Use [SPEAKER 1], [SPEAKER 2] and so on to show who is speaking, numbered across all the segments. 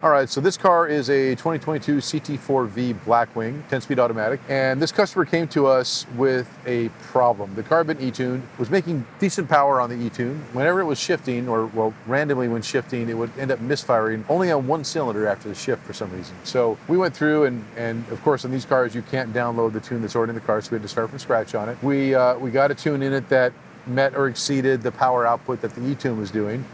[SPEAKER 1] All right, so this car is a 2022 CT4-V Blackwing, 10-speed automatic, and this customer came to us with a problem. The car had been E-tuned, was making decent power on the E-tune. Whenever it was shifting, or well, randomly when shifting, it would end up misfiring only on one cylinder after the shift for some reason. So we went through, and of course on these cars you can't download the tune that's already in the car, so we had to start from scratch on it. We got a tune in it that met or exceeded the power output that the E-tune was doing.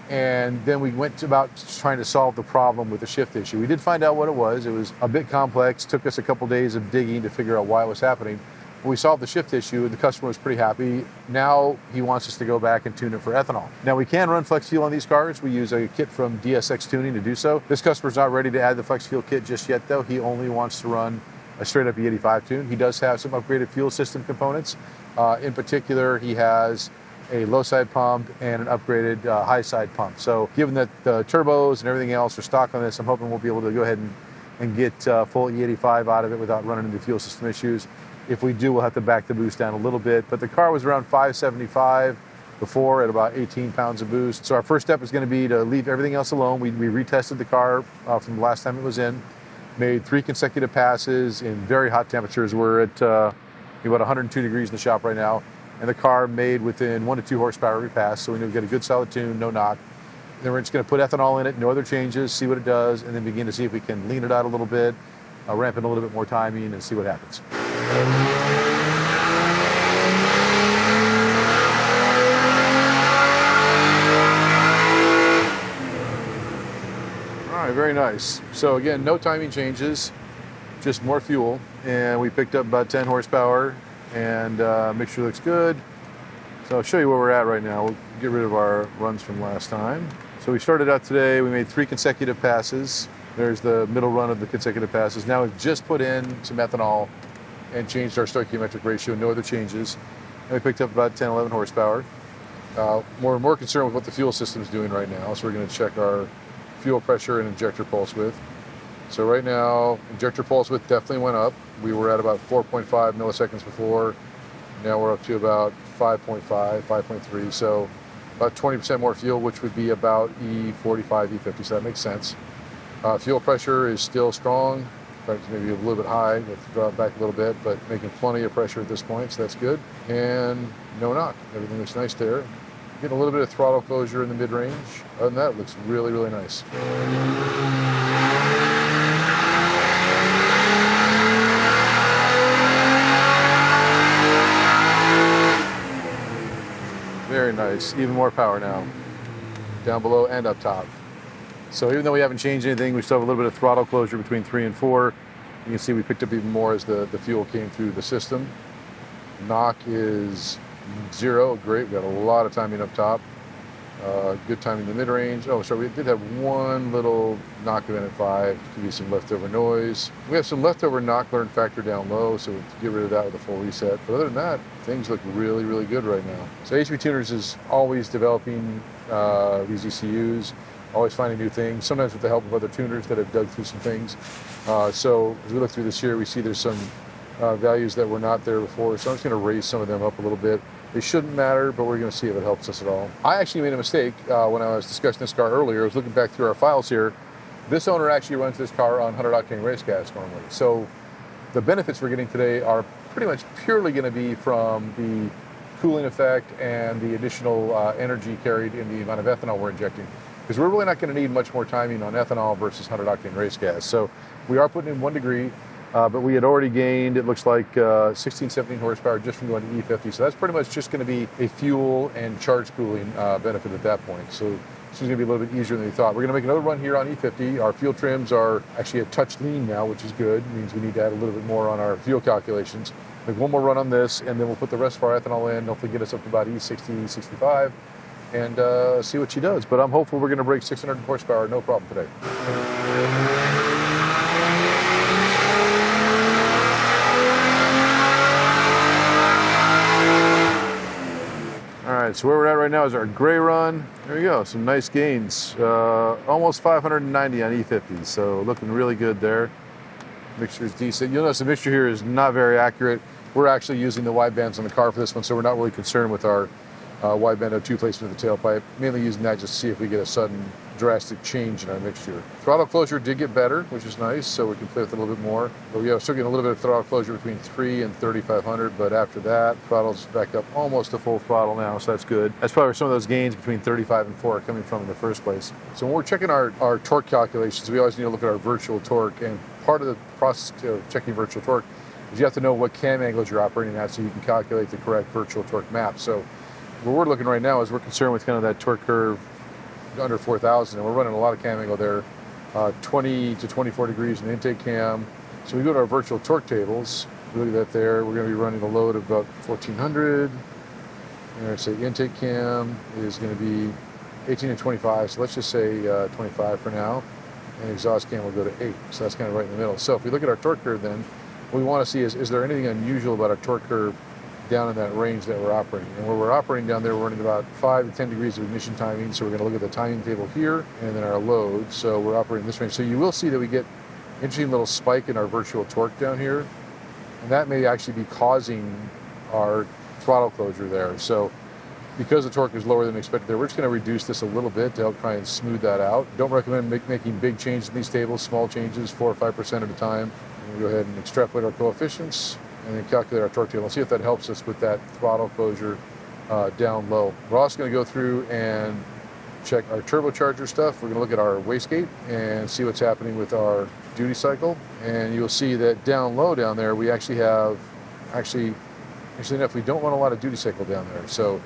[SPEAKER 1] And then we went about trying to solve the problem with the shift issue. We did find out what it was. It was a bit complex. Took us a couple days of digging to figure out why it was happening. When we solved the shift issue, and the customer was pretty happy. Now he wants us to go back and tune it for ethanol. Now we can run flex fuel on these cars. We use a kit from DSX Tuning to do so. This customer's not ready to add the flex fuel kit just yet though. He only wants to run a straight up E85 tune. He does have some upgraded fuel system components. In particular, he has a low side pump and an upgraded high side pump. So given that the turbos and everything else are stock on this, I'm hoping we'll be able to go ahead and get full E85 out of it without running into fuel system issues. If we do, we'll have to back the boost down a little bit, but the car was around 575 before at about 18 pounds of boost. So our first step is going to be to leave everything else alone. We retested the car from the last time it was in, made 3 consecutive passes in very hot temperatures. We're at about 102 degrees in the shop right now. And the car made within 1 to 2 horsepower every pass, so we know we get a good solid tune, no knock. Then we're just going to put ethanol in it, no other changes, see what it does, and then begin to see if we can lean it out a little bit, ramp in a little bit more timing, and see what happens. All right, very nice. So again, no timing changes, just more fuel, and we picked up about 10 horsepower. And mixture looks good. So I'll show you where we're at right now. We'll get rid of our runs from last time. So we started out today, we made 3 consecutive passes. There's the middle run of the consecutive passes. Now we've just put in some ethanol and changed our stoichiometric ratio, no other changes. And we picked up about 10, 11 horsepower. We're more concerned with what the fuel system's doing right now. So we're gonna check our fuel pressure and injector pulse width. So right now, injector pulse width definitely went up. We were at about 4.5 milliseconds before. Now we're up to about 5.5, 5.3. So about 20% more fuel, which would be about E45, E50. So that makes sense. Fuel pressure is still strong. In fact, maybe a little bit high. We have to draw it back a little bit, but making plenty of pressure at this point, so that's good. And no knock. Everything looks nice there. Getting a little bit of throttle closure in the mid-range. Other than that, it looks really, really nice. Very nice, even more power now, down below and up top. So even though we haven't changed anything, we still have a little bit of throttle closure between 3 and 4. You can see we picked up even more as the fuel came through the system. Knock is 0, great, we got a lot of timing up top. Good timing in the mid-range. Oh, sorry, we did have one little knock event at 5 to give you some leftover noise. We have some leftover knock learn factor down low, so we'll get rid of that with a full reset. But other than that, things look really, really good right now. So HPTuners is always developing these ECUs, always finding new things, sometimes with the help of other tuners that have dug through some things. So as we look through this year, we see there's some values that were not there before, so I'm just going to raise some of them up a little bit. They shouldn't matter, but we're going to see if it helps us at all. I actually made a mistake when I was discussing this car earlier. I was looking back through our files here. This owner actually runs this car on 100 octane race gas normally. So the benefits we're getting today are pretty much purely going to be from the cooling effect and the additional energy carried in the amount of ethanol we're injecting. Because we're really not going to need much more timing on ethanol versus 100 octane race gas. So we are putting in 1 degree. But we had already gained, it looks like 16, 17 horsepower just from going to E50. So that's pretty much just going to be a fuel and charge cooling benefit at that point. So this is going to be a little bit easier than we thought. We're going to make another run here on E50. Our fuel trims are actually a touch lean now, which is good. It means we need to add a little bit more on our fuel calculations. Make one more run on this, and then we'll put the rest of our ethanol in, hopefully get us up to about E60, 65, and see what she does. But I'm hopeful we're going to break 600 horsepower, no problem today. All right, so where we're at right now is our gray run. There we go, some nice gains. Almost 590 on E50, so looking really good there. Mixture is decent. You'll notice the mixture here is not very accurate. We're actually using the wide bands on the car for this one, so we're not really concerned with our wideband O2 placement of the tailpipe. Mainly using that just to see if we get a sudden drastic change in our mixture. Throttle closure did get better, which is nice, so we can play with it a little bit more. But we are still getting a little bit of throttle closure between 3 and 3,500, but after that, throttle's back up almost to full throttle now, so that's good. That's probably where some of those gains between 35 and 4 are coming from in the first place. So when we're checking our torque calculations, we always need to look at our virtual torque, and part of the process of checking virtual torque is you have to know what cam angles you're operating at so you can calculate the correct virtual torque map. So what we're looking right now is we're concerned with kind of that torque curve under 4,000, and we're running a lot of cam angle there, 20 to 24 degrees in the intake cam. So we go to our virtual torque tables, we look at that there, we're going to be running a load of about 1,400, and I'd say intake cam is going to be 18 and 25, so let's just say 25 for now, and exhaust cam will go to 8, so that's kind of right in the middle. So if we look at our torque curve then, what we want to see is there anything unusual about our torque curve down in that range that we're operating. And where we're operating down there, we're running about 5 to 10 degrees of ignition timing, so we're going to look at the timing table here, and then our load, so we're operating this range. So you will see that we get an interesting little spike in our virtual torque down here, and that may actually be causing our throttle closure there. So because the torque is lower than expected there, we're just going to reduce this a little bit to help try and smooth that out. Don't recommend making big changes in these tables, small changes, 4 or 5% at a time. We'll go ahead and extrapolate our coefficients and then calculate our torque table. We'll see if that helps us with that throttle closure down low. We're also going to go through and check our turbocharger stuff. We're going to look at our wastegate and see what's happening with our duty cycle. And you'll see that down low down there, we actually have, actually enough, we don't want a lot of duty cycle down there. So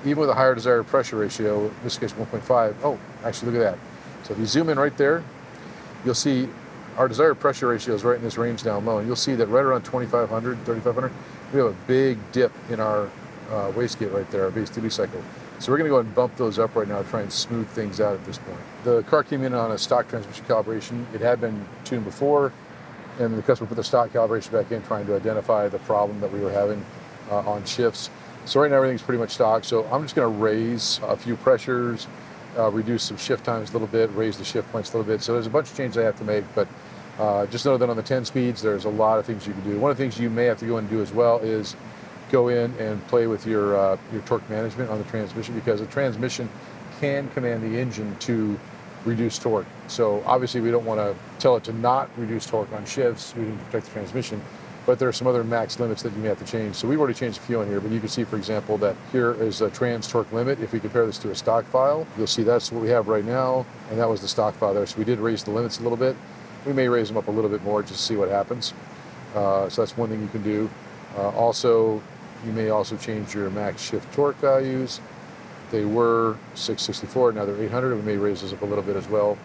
[SPEAKER 1] even with a higher desired pressure ratio, in this case 1.5, oh, actually look at that. So if you zoom in right there, you'll see our desired pressure ratio is right in this range down low, and you'll see that right around 2,500, 3,500, we have a big dip in our wastegate right there, our base duty cycle. So we're going to go ahead and bump those up right now to try and smooth things out at this point. The car came in on a stock transmission calibration. It had been tuned before, and the customer put the stock calibration back in, trying to identify the problem that we were having on shifts. So right now everything's pretty much stock. So I'm just going to raise a few pressures, reduce some shift times a little bit, raise the shift points a little bit. So there's a bunch of changes I have to make, but just know that on the 10 speeds, there's a lot of things you can do. One of the things you may have to go and do as well is go in and play with your torque management on the transmission, because the transmission can command the engine to reduce torque. So obviously we don't want to tell it to not reduce torque on shifts. We can protect the transmission, but there are some other max limits that you may have to change. So we've already changed a few in here, but you can see, for example, that here is a trans torque limit. If we compare this to a stock file, you'll see that's what we have right now, and that was the stock file there. So we did raise the limits a little bit. We may raise them up a little bit more just to see what happens. So that's one thing you can do. Also, you may also change your max shift torque values. They were 664, now they're 800. We may raise those up a little bit as well,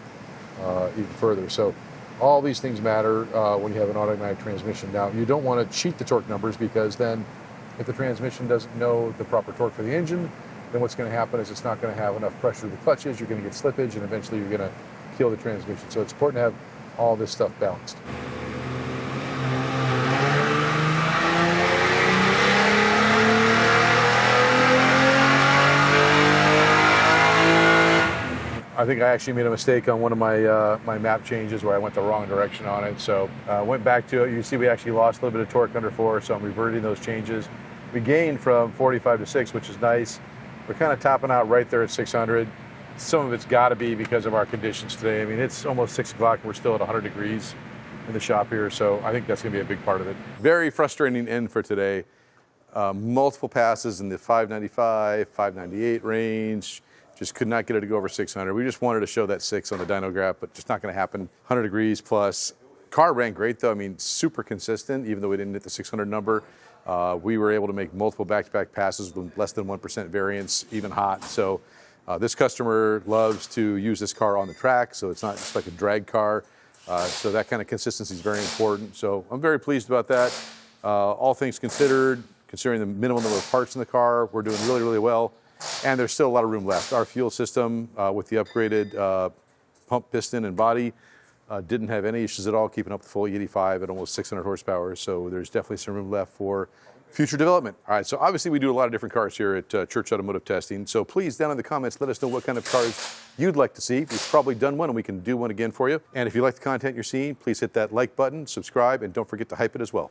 [SPEAKER 1] even further. So all these things matter when you have an automatic transmission. Now, you don't want to cheat the torque numbers, because then if the transmission doesn't know the proper torque for the engine, then what's going to happen is it's not going to have enough pressure to the clutches. You're going to get slippage, and eventually you're going to kill the transmission. So it's important to have all this stuff balanced. I think I actually made a mistake on one of my my map changes where I went the wrong direction on it. So I went back to it. You see we actually lost a little bit of torque under 4, so I'm reverting those changes. We gained from 45 to 6, which is nice. We're kind of topping out right there at 600. Some of it's got to be because of our conditions today. I mean, it's almost 6 o'clock and we're still at 100 degrees in the shop here, so I think that's going to be a big part of it. Very frustrating end for today. Multiple passes in the 595, 598 range. Just could not get it to go over 600. We just wanted to show that 6 on the dyno graph, but just not going to happen. 100 degrees plus. Car ran great though. I mean, super consistent, even though we didn't hit the 600 number. We were able to make multiple back-to-back passes with less than 1% variance, even hot. So this customer loves to use this car on the track, so it's not just like a drag car. So that kind of consistency is very important. So I'm very pleased about that. All things considered, considering the minimal number of parts in the car, we're doing really, really well. And there's still a lot of room left. Our fuel system with the upgraded pump piston and body didn't have any issues at all, keeping up the full E85 at almost 600 horsepower. So there's definitely some room left for future development. All right, so obviously we do a lot of different cars here at Church Automotive Testing. So please, down in the comments, let us know what kind of cars you'd like to see. We've probably done one and we can do one again for you. And if you like the content you're seeing, please hit that like button, subscribe, and don't forget to hype it as well.